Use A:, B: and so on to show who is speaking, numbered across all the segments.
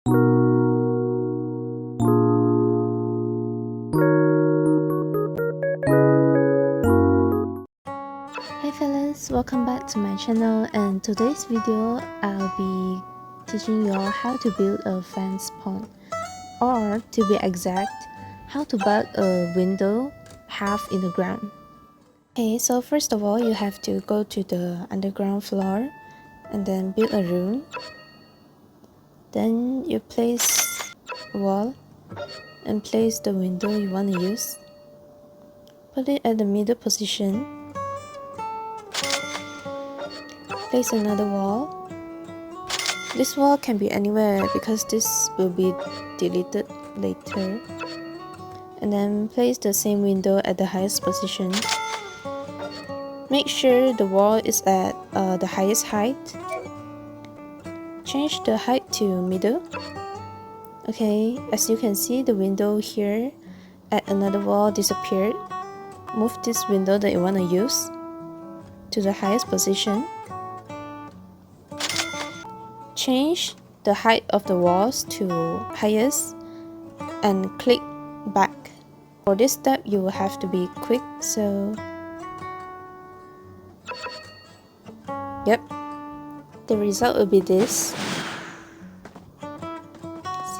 A: Hey fellas, welcome back to my channel, and today's video I'll be teaching you all how to build a fence pond, or to be exact, how to bug a window half in the ground. Okay, so first of all you have to go to the underground floor and then build a room. Then you place a wall and place the window you want to use. Put it at the middle position. Place another wall. This wall can be anywhere because this will be deleted later. And then place the same window at the highest position. Make sure the wall is at the highest height. Change the height to middle. Okay, as you can see, the window here at another wall disappeared. Move this window that you want to use to the highest position. Change the height of the walls to highest and click back. For this step you will have to be quick, so yep, the result will be this.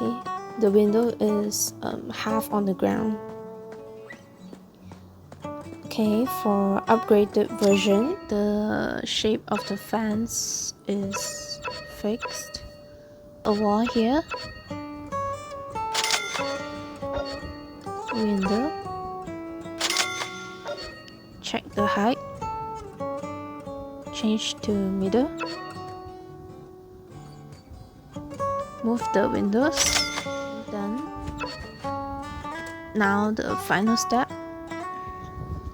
A: See, the window is half on the ground. Okay, for upgraded version, the shape of the fence is fixed. A wall here, window, check the height, change to middle, move the windows, done. Now the final step,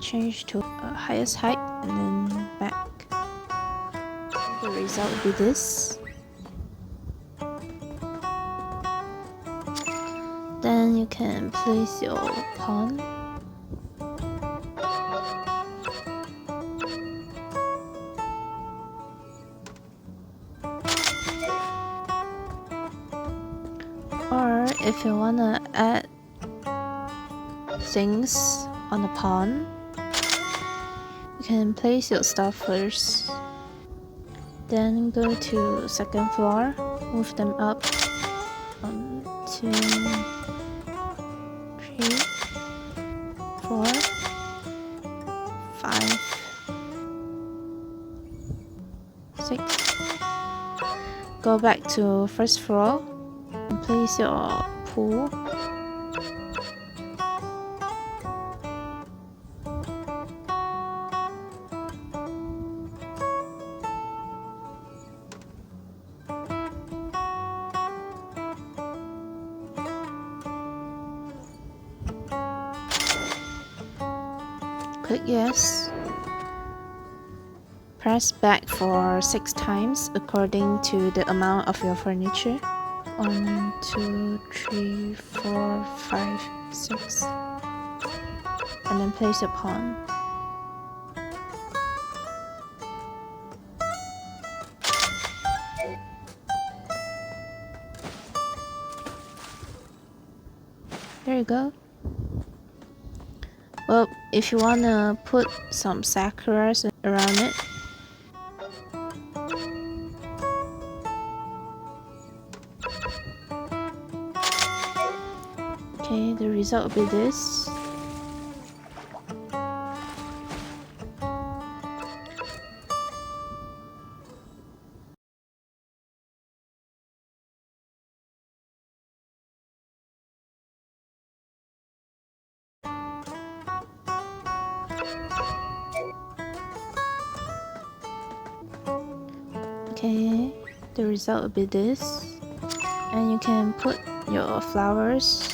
A: change to highest height and then back. The result will be this. Then you can place your pond. Or if you wanna add things on the pond, you can place your stuff first. Then go to second floor, move them up 1, 2, 3, 4, 5, 6. Go back to first floor and place your pool. Click yes. Press back for 6 times according to the amount of your furniture. 1, 2, 3, 4, 5, 6. And then place your pawn. There you go. Well, if you wanna put some sakuras around it, okay, the result will be this. Okay, the result will be this, and you can put your flowers.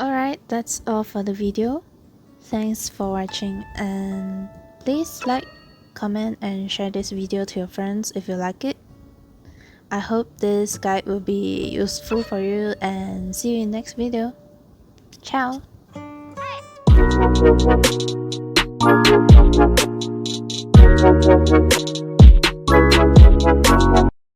A: Alright, that's all for the video. Thanks for watching, and please like, comment and share this video to your friends if you like it. I hope this guide will be useful for you, and see you in next video. Ciao!